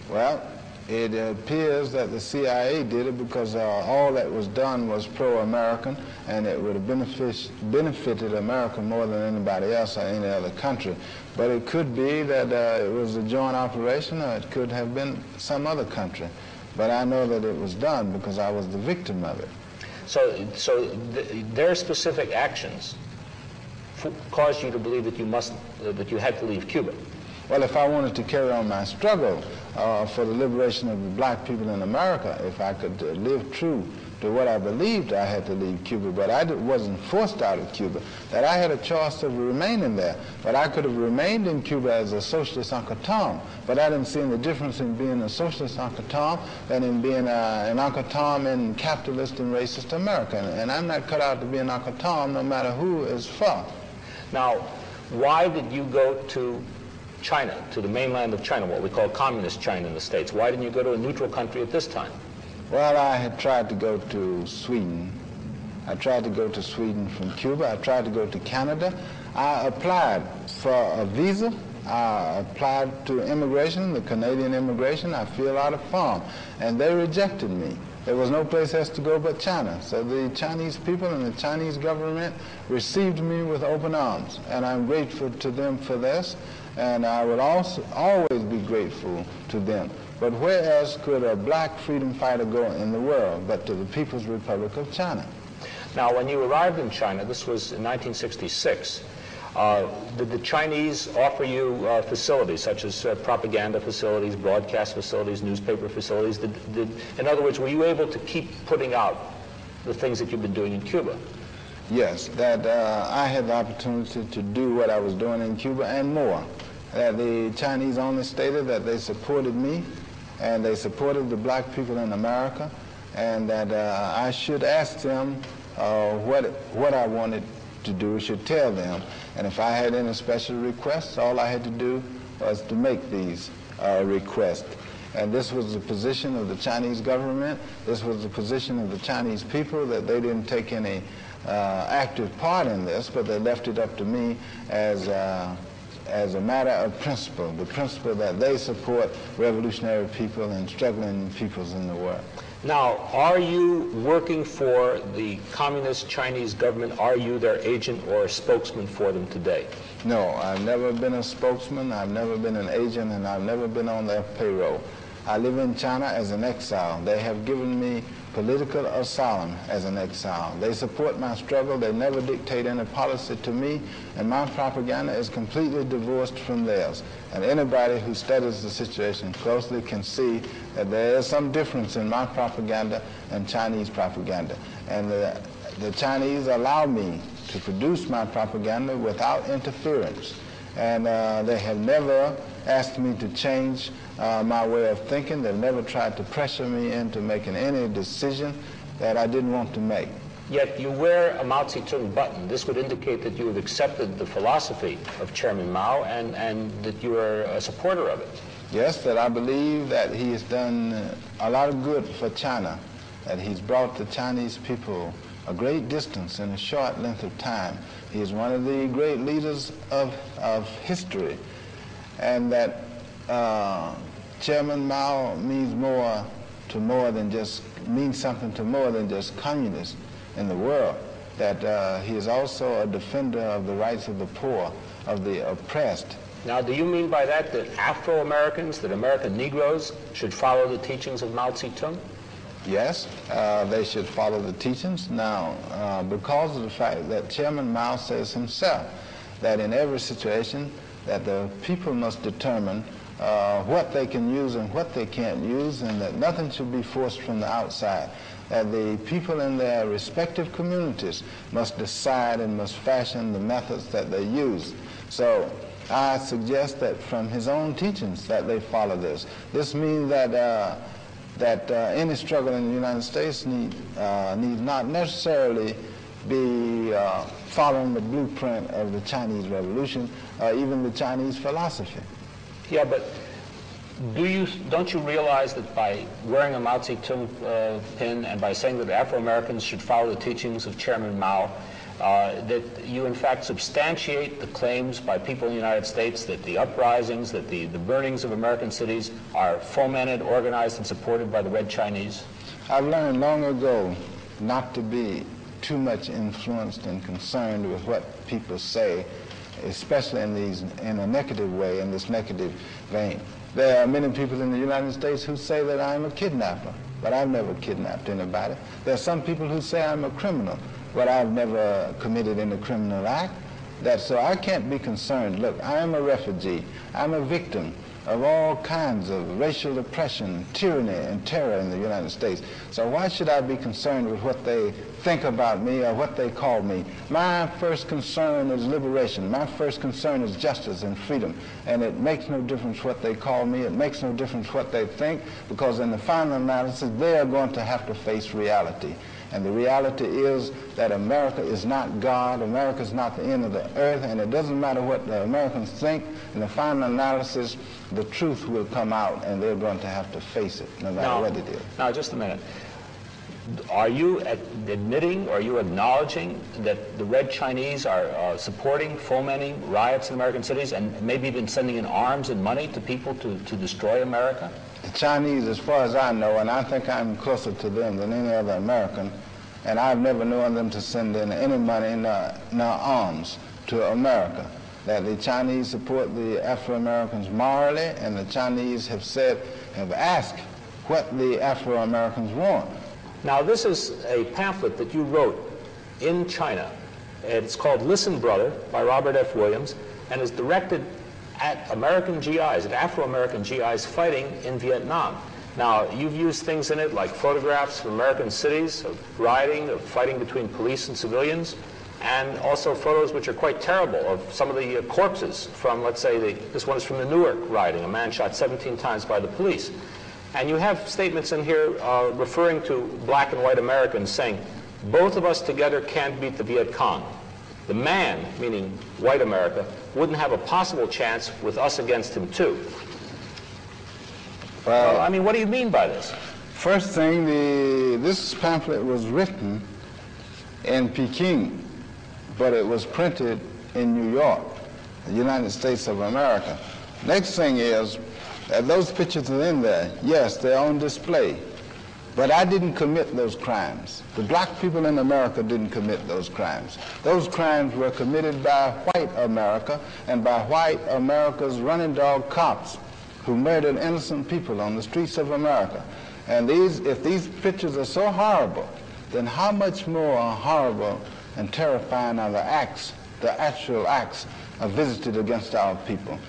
Well, it appears that the CIA did it because all that was done was pro-American, and it would have benefited America more than anybody else or any other country. But it could be that it was a joint operation, or it could have been some other country. But I know that it was done because I was the victim of it. So their specific actions caused you to believe that you had to leave Cuba? Well, if I wanted to carry on my struggle for the liberation of the black people in America, if I could live true to what I believed I had to leave Cuba, but I wasn't forced out of Cuba, that I had a choice of remaining there. But I could have remained in Cuba as a socialist Uncle Tom, but I didn't see any difference in being a socialist Uncle Tom than in being an Uncle Tom in capitalist and racist America. And I'm not cut out to be an Uncle Tom no matter who is for. Now, why did you go to China, to the mainland of China, what we call communist China in the States? Why didn't you go to a neutral country at this time? Well, I had tried to go to Sweden. I tried to go to Sweden from Cuba. I tried to go to Canada. I applied for a visa. I applied to immigration, the Canadian immigration. I filled out a form, and they rejected me. There was no place else to go but China. So the Chinese people and the Chinese government received me with open arms, and I'm grateful to them for this, and I would also always be grateful to them. But where else could a black freedom fighter go in the world but to the People's Republic of China? Now, when you arrived in China, this was in 1966, did the Chinese offer you facilities such as propaganda facilities, broadcast facilities, newspaper facilities? In other words, were you able to keep putting out the things that you've been doing in Cuba? Yes, that I had the opportunity to do what I was doing in Cuba and more. That the Chinese only stated that they supported me and they supported the black people in America, and that I should ask them what I wanted to do, should tell them. And if I had any special requests, all I had to do was to make these requests. And this was the position of the Chinese government. This was the position of the Chinese people, that they didn't take any active part in this, but they left it up to me as a matter of principle, the principle that they support revolutionary people and struggling peoples in the world. Now, are you working for the communist Chinese government? Are you their agent or a spokesman for them today? No, I've never been a spokesman, I've never been an agent, and I've never been on their payroll. I live in China as an exile. They have given me political asylum as an exile. They support my struggle. They never dictate any policy to me, and my propaganda is completely divorced from theirs. And anybody who studies the situation closely can see that there is some difference in my propaganda and Chinese propaganda. And the Chinese allow me to produce my propaganda without interference. And they have never asked me to change my way of thinking. They've never tried to pressure me into making any decision that I didn't want to make. Yet you wear a Mao Zedong button. This would indicate that you have accepted the philosophy of Chairman Mao and that you are a supporter of it. Yes, that I believe that he has done a lot of good for China, that he's brought the Chinese people a great distance in a short length of time. He is one of the great leaders of history, and that Chairman Mao means something to more than just communists in the world. That he is also a defender of the rights of the poor, of the oppressed. Now, do you mean by that Afro-Americans, that American Negroes should follow the teachings of Mao Zedong? Yes, they should follow the teachings. Now, because of the fact that Chairman Mao says himself that in every situation that the people must determine what they can use and what they can't use, and that nothing should be forced from the outside, that the people in their respective communities must decide and must fashion the methods that they use. So I suggest that from his own teachings that they follow this. This means that any struggle in the United States need not necessarily be following the blueprint of the Chinese Revolution, even the Chinese philosophy. Yeah, but don't you realize that by wearing a Mao Zedong pin and by saying that Afro-Americans should follow the teachings of Chairman Mao, that you in fact substantiate the claims by people in the United States that the uprisings, that the burnings of American cities are fomented, organized, and supported by the Red Chinese? I've learned long ago not to be too much influenced and concerned with what people say, especially in a negative way, in this negative vein. There are many people in the United States who say that I'm a kidnapper, but I've never kidnapped anybody. There are some people who say I'm a criminal, but I've never committed any criminal act. So I can't be concerned. Look, I am a refugee. I'm a victim of all kinds of racial oppression, tyranny, and terror in the United States. So why should I be concerned with what they think about me or what they call me? My first concern is liberation. My first concern is justice and freedom. And it makes no difference what they call me. It makes no difference what they think, because in the final analysis, they are going to have to face reality. And the reality is that America is not God, America is not the end of the earth, and it doesn't matter what the Americans think. In the final analysis, the truth will come out, and they're going to have to face it, no matter what it is. Now, just a minute. Are you admitting, or are you acknowledging that the Red Chinese are supporting, fomenting riots in American cities, and maybe even sending in arms and money to people to destroy America? The Chinese, as far as I know, and I think I'm closer to them than any other American, and I've never known them to send in any money nor arms to America. That the Chinese support the Afro-Americans morally, and the Chinese have asked what the Afro-Americans want. Now, this is a pamphlet that you wrote in China. It's called Listen, Brother, by Robert F. Williams, and is directed at American GIs, at Afro-American GIs fighting in Vietnam. Now, you've used things in it like photographs from American cities of rioting, of fighting between police and civilians, and also photos which are quite terrible of some of the corpses from, let's say, this one is from the Newark rioting, a man shot 17 times by the police. And you have statements in here referring to black and white Americans saying, both of us together can't beat the Viet Cong. The man, meaning white America, wouldn't have a possible chance with us against him too. Well, I mean, what do you mean by this? First thing, this pamphlet was written in Peking, but it was printed in New York, the United States of America. Next thing is, those pictures are in there. Yes, they're on display. But I didn't commit those crimes. The black people in America didn't commit those crimes. Those crimes were committed by white America and by white America's running dog cops who murdered innocent people on the streets of America. And if these pictures are so horrible, then how much more horrible and terrifying are the actual acts visited against our people.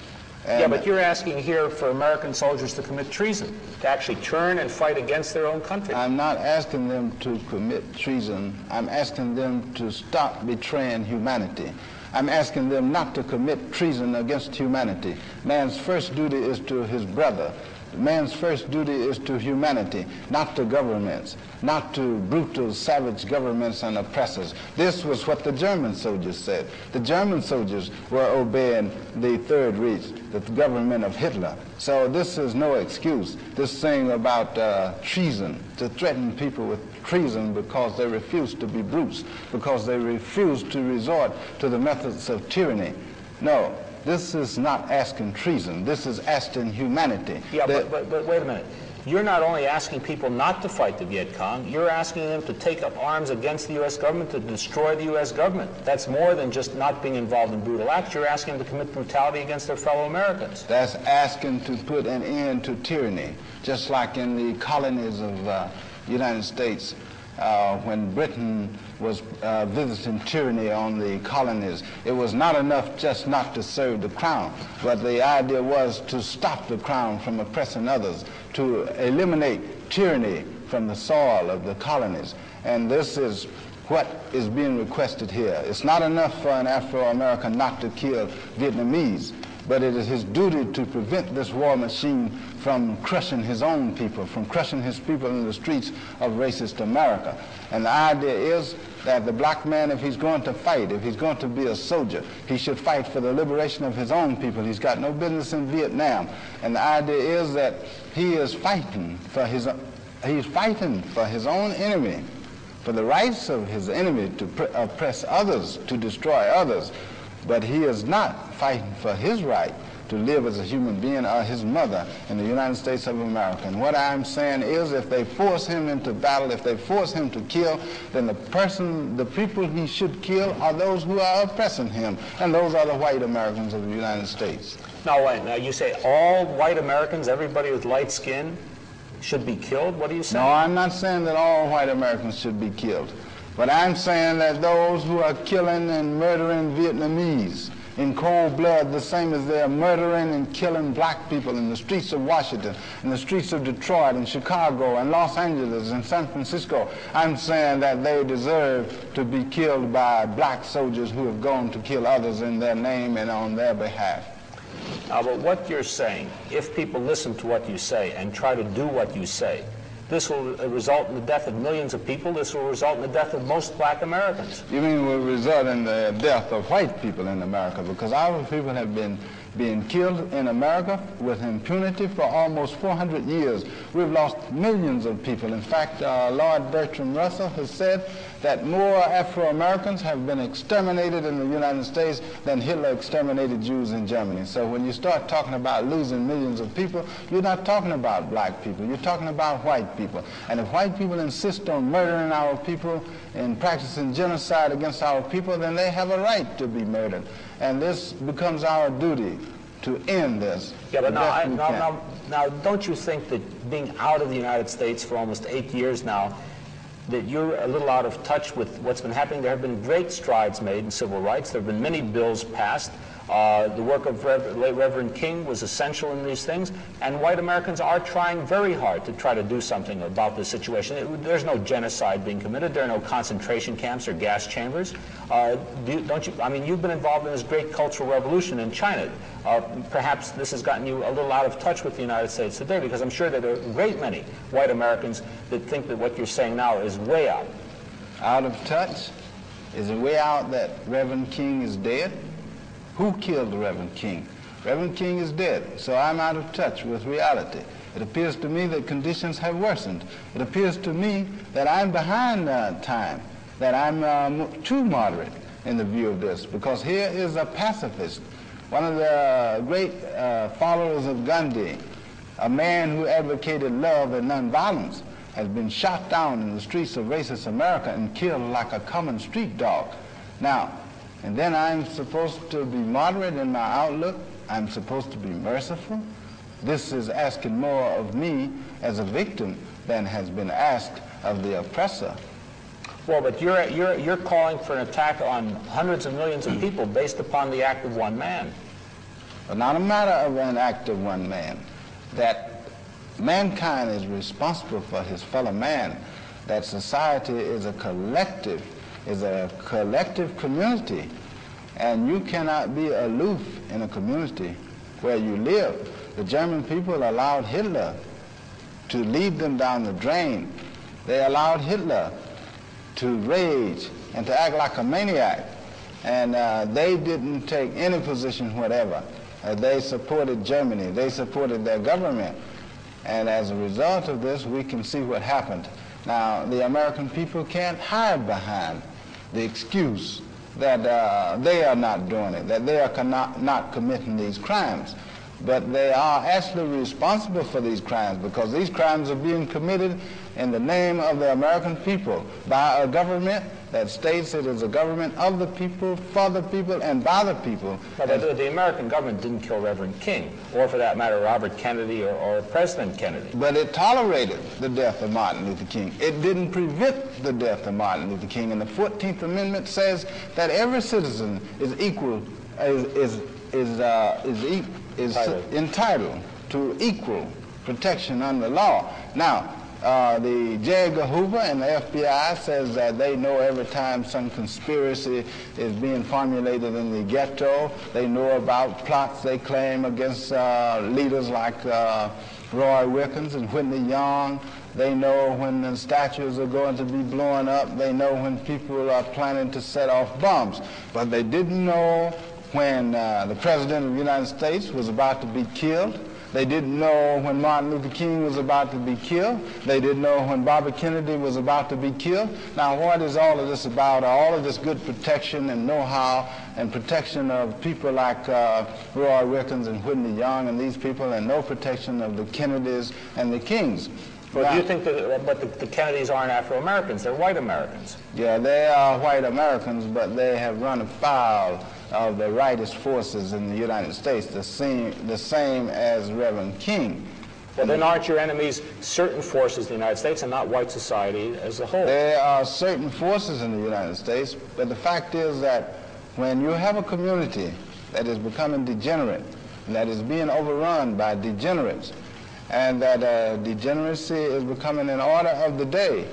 And yeah, but you're asking here for American soldiers to commit treason, to actually turn and fight against their own country. I'm not asking them to commit treason. I'm asking them to stop betraying humanity. I'm asking them not to commit treason against humanity. Man's first duty is to his brother. Man's first duty is to humanity, not to governments, not to brutal, savage governments and oppressors. This was what the German soldiers said. The German soldiers were obeying the Third Reich, the government of Hitler. So this is no excuse. This thing about treason, to threaten people with treason because they refuse to be brutes, because they refuse to resort to the methods of tyranny. No. This is not asking treason. This is asking humanity. Yeah, but wait a minute. You're not only asking people not to fight the Viet Cong, you're asking them to take up arms against the U.S. government, to destroy the U.S. government. That's more than just not being involved in brutal acts. You're asking them to commit brutality against their fellow Americans. That's asking to put an end to tyranny, just like in the colonies of the United States. When Britain was visiting tyranny on the colonies, it was not enough just not to serve the crown, but the idea was to stop the crown from oppressing others, to eliminate tyranny from the soil of the colonies. And this is what is being requested here. It's not enough for an Afro-American not to kill Vietnamese, but it is his duty to prevent this war machine from crushing his own people, from crushing his people in the streets of racist America. And the idea is that the black man, if he's going to fight, if he's going to be a soldier, he should fight for the liberation of his own people. He's got no business in Vietnam. And the idea is that he is fighting for his own enemy, for the rights of his enemy to oppress others, to destroy others. But he is not fighting for his right to live as a human being or his mother in the United States of America. And what I'm saying is, if they force him into battle, if they force him to kill, then the people he should kill are those who are oppressing him, and those are the white Americans of the United States. Now, wait, now you say all white Americans, everybody with light skin, should be killed? What are you saying? No, I'm not saying that all white Americans should be killed. But I'm saying that those who are killing and murdering Vietnamese in cold blood, the same as they are murdering and killing black people in the streets of Washington, in the streets of Detroit, and Chicago, and Los Angeles, and San Francisco, I'm saying that they deserve to be killed by black soldiers who have gone to kill others in their name and on their behalf. But what you're saying, if people listen to what you say and try to do what you say, this will result in the death of millions of people. This will result in the death of most black Americans. You mean will result in the death of white people in America? Because our people have been being killed in America with impunity for almost 400 years. We've lost millions of people. In fact, Lord Bertrand Russell has said that more Afro-Americans have been exterminated in the United States than Hitler exterminated Jews in Germany. So when you start talking about losing millions of people, you're not talking about black people, you're talking about white people. And if white people insist on murdering our people and practicing genocide against our people, then they have a right to be murdered. And this becomes our duty to end this. Yeah, but now, don't you think that being out of the United States for almost 8 years now, that you're a little out of touch with what's been happening? There have been great strides made in civil rights. There have been many bills passed. The work of late Reverend King was essential in these things, and white Americans are trying very hard to try to do something about this situation. There's no genocide being committed. There are no concentration camps or gas chambers. Don't you? I mean, you've been involved in this great cultural revolution in China. Perhaps this has gotten you a little out of touch with the United States today, because I'm sure that there are a great many white Americans that think that what you're saying now is way out. Out of touch? Is it way out that Reverend King is dead? Who killed Reverend King? Reverend King is dead, so I'm out of touch with reality. It appears to me that conditions have worsened. It appears to me that I'm behind time, that I'm too moderate in the view of this, because here is a pacifist, one of the great followers of Gandhi, a man who advocated love and nonviolence, has been shot down in the streets of racist America and killed like a common street dog. Now, and then I'm supposed to be moderate in my outlook. I'm supposed to be merciful. This is asking more of me as a victim than has been asked of the oppressor. Well, but you're calling for an attack on hundreds of millions of people based upon the act of one man. But not a matter of an act of one man. That mankind is responsible for his fellow man. That society is a collective community, and you cannot be aloof in a community where you live. The German people allowed Hitler to lead them down the drain. They allowed Hitler to rage and to act like a maniac, and they didn't take any position whatever. They supported Germany. They supported their government, and as a result of this, we can see what happened. Now, the American people can't hide behind the excuse that they are not doing it, that they are not committing these crimes. But they are actually responsible for these crimes, because these crimes are being committed in the name of the American people by a government that states it is a government of the people, for the people, and by the people. But the American government didn't kill Reverend King, or for that matter, Robert Kennedy or President Kennedy. But it tolerated the death of Martin Luther King. It didn't prevent the death of Martin Luther King. And the 14th Amendment says that every citizen is equal, is entitled to equal protection under law. Now, the J. Edgar Hoover and the FBI says that they know every time some conspiracy is being formulated in the ghetto. They know about plots they claim against leaders like Roy Wilkins and Whitney Young. They know when the statues are going to be blown up. They know when people are planning to set off bombs. But they didn't know when the President of the United States was about to be killed. They didn't know when Martin Luther King was about to be killed. They didn't know when Bobby Kennedy was about to be killed. Now, what is all of this about? All of this good protection and know-how and protection of people like Roy Wilkins and Whitney Young and these people, and no protection of the Kennedys and the Kings. Well, do you think that the Kennedys aren't Afro-Americans? They're white Americans. Yeah, they are white Americans, but they have run afoul of the rightist forces in the United States, the same as Reverend King. Well, then aren't your enemies certain forces in the United States and not white society as a whole? There are certain forces in the United States, but the fact is that when you have a community that is becoming degenerate, and that is being overrun by degenerates, and that degeneracy is becoming an order of the day,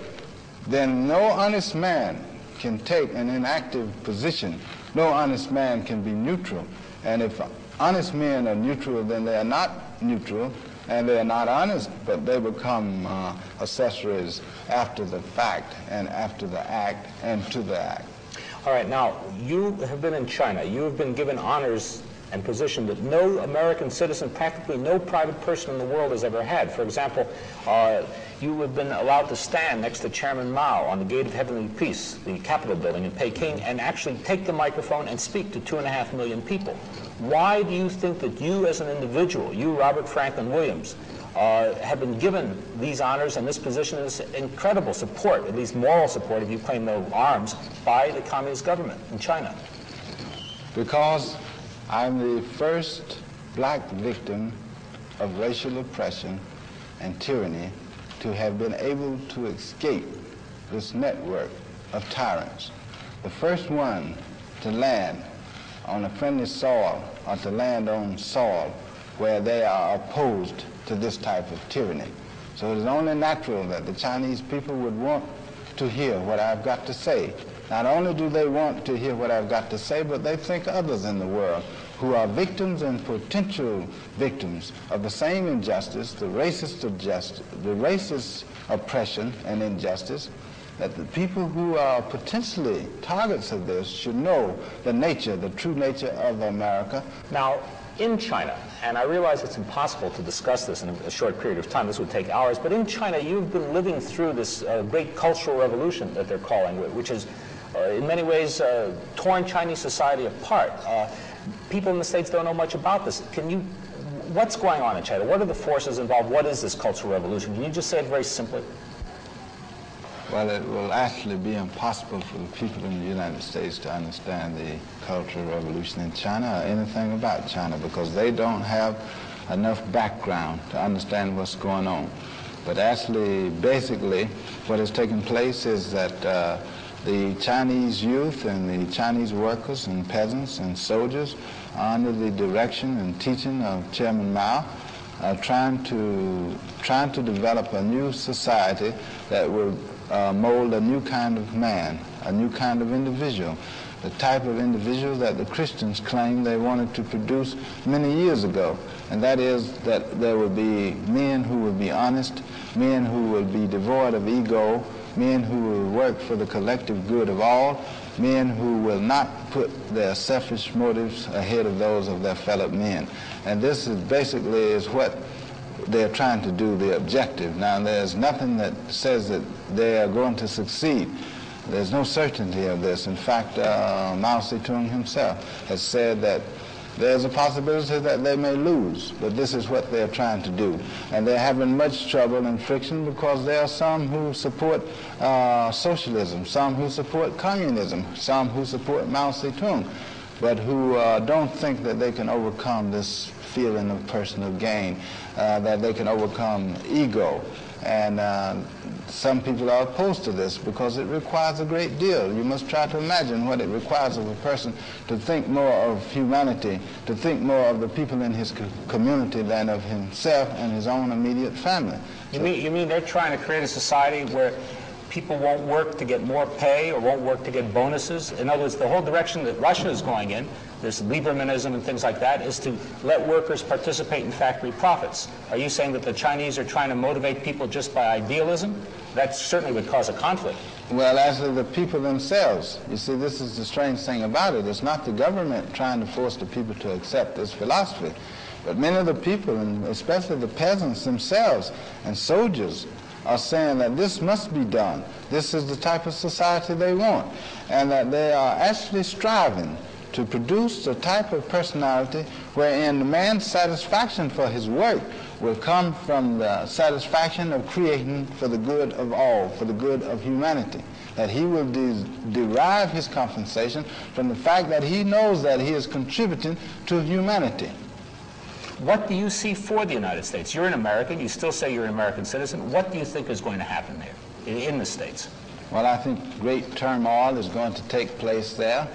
then no honest man can take an inactive position. No honest man can be neutral. And if honest men are neutral, then they are not neutral, and they are not honest, but they become accessories after the fact and after the act and to the act. All right, now, you have been in China. You have been given honors and position that no American citizen, practically no private person in the world has ever had. For example, you have been allowed to stand next to Chairman Mao on the Gate of Heavenly Peace, the Capitol building in Peking, and actually take the microphone and speak to 2.5 million people. Why do you think that you as an individual, you, Robert Franklin Williams, have been given these honors and this position, this incredible support, at least moral support if you claim no arms, by the communist government in China? Because I'm the first black victim of racial oppression and tyranny to have been able to escape this network of tyrants. The first one to land on a friendly soil or to land on soil where they are opposed to this type of tyranny. So it is only natural that the Chinese people would want to hear what I've got to say. Not only do they want to hear what I've got to say, but they think others in the world who are victims and potential victims of the same injustice, the racist oppression and injustice, that the people who are potentially targets of this should know the nature, the true nature of America. Now, in China, and I realize it's impossible to discuss this in a short period of time, this would take hours, but in China you've been living through this great cultural revolution that they're calling, which is in many ways torn Chinese society apart. People in the States don't know much about this. What's going on in China? What are the forces involved? What is this cultural revolution? Can you just say it very simply? Well, it will actually be impossible for the people in the United States to understand the cultural revolution in China or anything about China because they don't have enough background to understand what's going on. But actually, basically, what has taken place is that the Chinese youth and the Chinese workers and peasants and soldiers are under the direction and teaching of Chairman Mao trying to develop a new society that will mold a new kind of man, a new kind of individual, the type of individual that the Christians claimed they wanted to produce many years ago. And that is that there will be men who will be honest, men who will be devoid of ego, men who will work for the collective good of all, men who will not put their selfish motives ahead of those of their fellow men. And this is basically what they're trying to do, the objective. Now, there's nothing that says that they are going to succeed. There's no certainty of this. In fact, Mao Zedong himself has said that there's a possibility that they may lose, but this is what they're trying to do. And they're having much trouble and friction because there are some who support socialism, some who support communism, some who support Mao Zedong, but who don't think that they can overcome this feeling of personal gain, that they can overcome ego. And some people are opposed to this because it requires a great deal. You must try to imagine what it requires of a person to think more of humanity, to think more of the people in his community than of himself and his own immediate family. You mean they're trying to create a society where people won't work to get more pay or won't work to get bonuses? In other words, the whole direction that Russia is going in, this Liebermanism and things like that, is to let workers participate in factory profits. Are you saying that the Chinese are trying to motivate people just by idealism? That certainly would cause a conflict. Well, actually, the people themselves. You see, this is the strange thing about it. It's not the government trying to force the people to accept this philosophy, but many of the people, and especially the peasants themselves and soldiers, are saying that this must be done. This is the type of society they want, and that they are actually striving to produce a type of personality wherein the man's satisfaction for his work will come from the satisfaction of creating for the good of all, for the good of humanity. That he will derive his compensation from the fact that he knows that he is contributing to humanity. What do you see for the United States? You're an American. You still say you're an American citizen. What do you think is going to happen there in the States? Well, I think great turmoil is going to take place there.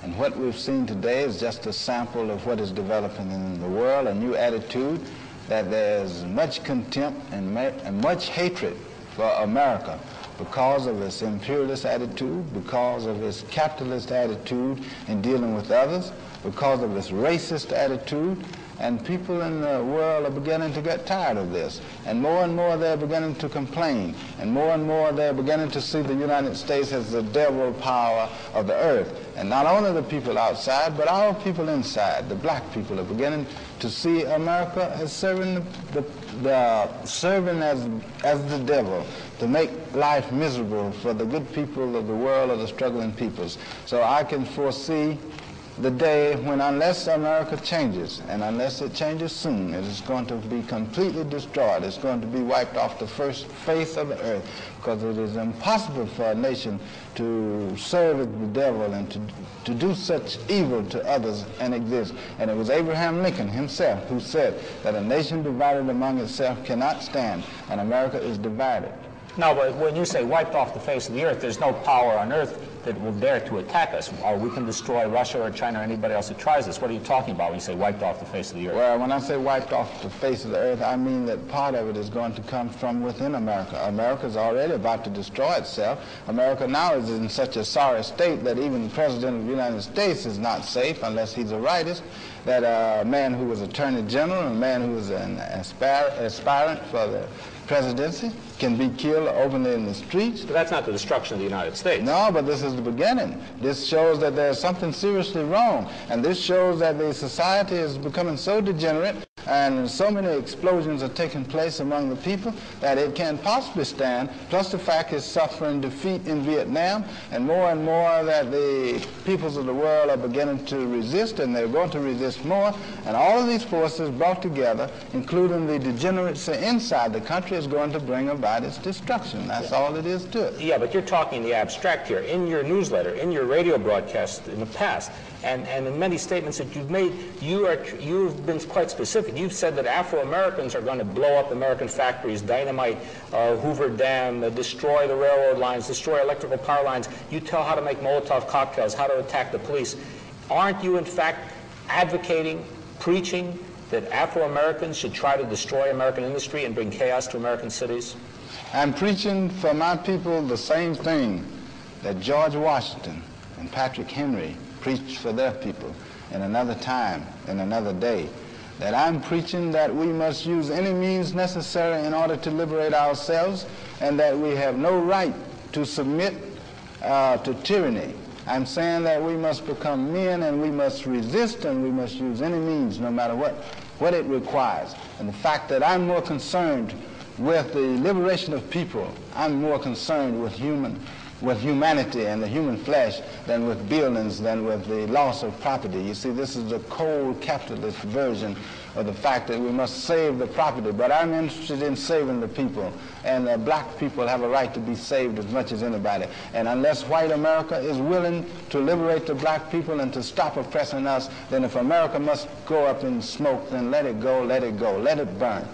And what we've seen today is just a sample of what is developing in the world, a new attitude that there's much contempt and much hatred for America because of its imperialist attitude, because of its capitalist attitude in dealing with others, because of its racist attitude. And people in the world are beginning to get tired of this. And more they're beginning to complain. And more they're beginning to see the United States as the devil power of the earth. And not only the people outside, but our people inside, the black people, are beginning to see America as serving serving as the devil, to make life miserable for the good people of the world or the struggling peoples. So I can foresee the day when, unless America changes, and unless it changes soon, it is going to be completely destroyed. It's going to be wiped off the face of the earth, because it is impossible for a nation to serve the devil and to do such evil to others and exist. And it was Abraham Lincoln himself who said that a nation divided among itself cannot stand, and America is divided. No, but when you say wiped off the face of the earth, there's no power on earth that will dare to attack us, or we can destroy Russia or China or anybody else that tries us. What are you talking about when you say wiped off the face of the earth? Well, when I say wiped off the face of the earth, I mean that part of it is going to come from within America. America is already about to destroy itself. America now is in such a sorry state that even the President of the United States is not safe unless he's a rightist, that a man who was Attorney General, a man who was an aspirant for the presidency, can be killed openly in the streets. But that's not the destruction of the United States. No, but this is the beginning. This shows that there's something seriously wrong. And this shows that the society is becoming so degenerate and so many explosions are taking place among the people that it can't possibly stand. Plus the fact it's suffering defeat in Vietnam, and more that the peoples of the world are beginning to resist, and they're going to resist more. And all of these forces brought together, including the degeneracy inside the country, is going to bring about its destruction. That's all it is to it. Yeah, but you're talking in the abstract here. In your newsletter, in your radio broadcast in the past, and in many statements that you've made, you've been quite specific. You've said that Afro-Americans are going to blow up American factories, dynamite Hoover Dam, destroy the railroad lines, destroy electrical power lines. You tell how to make Molotov cocktails, how to attack the police. Aren't you, in fact, advocating, preaching that Afro-Americans should try to destroy American industry and bring chaos to American cities? I'm preaching for my people the same thing that George Washington and Patrick Henry preached for their people in another time, in another day. That I'm preaching that we must use any means necessary in order to liberate ourselves, and that we have no right to submit to tyranny. I'm saying that we must become men, and we must resist, and we must use any means, no matter what it requires. And the fact that I'm more concerned with the liberation of people, I'm more concerned with humanity and the human flesh than with buildings, than with the loss of property. You see, this is the cold capitalist version of the fact that we must save the property. But I'm interested in saving the people, and the black people have a right to be saved as much as anybody. And unless white America is willing to liberate the black people and to stop oppressing us, then if America must go up in smoke, then let it go, let it go, let it burn.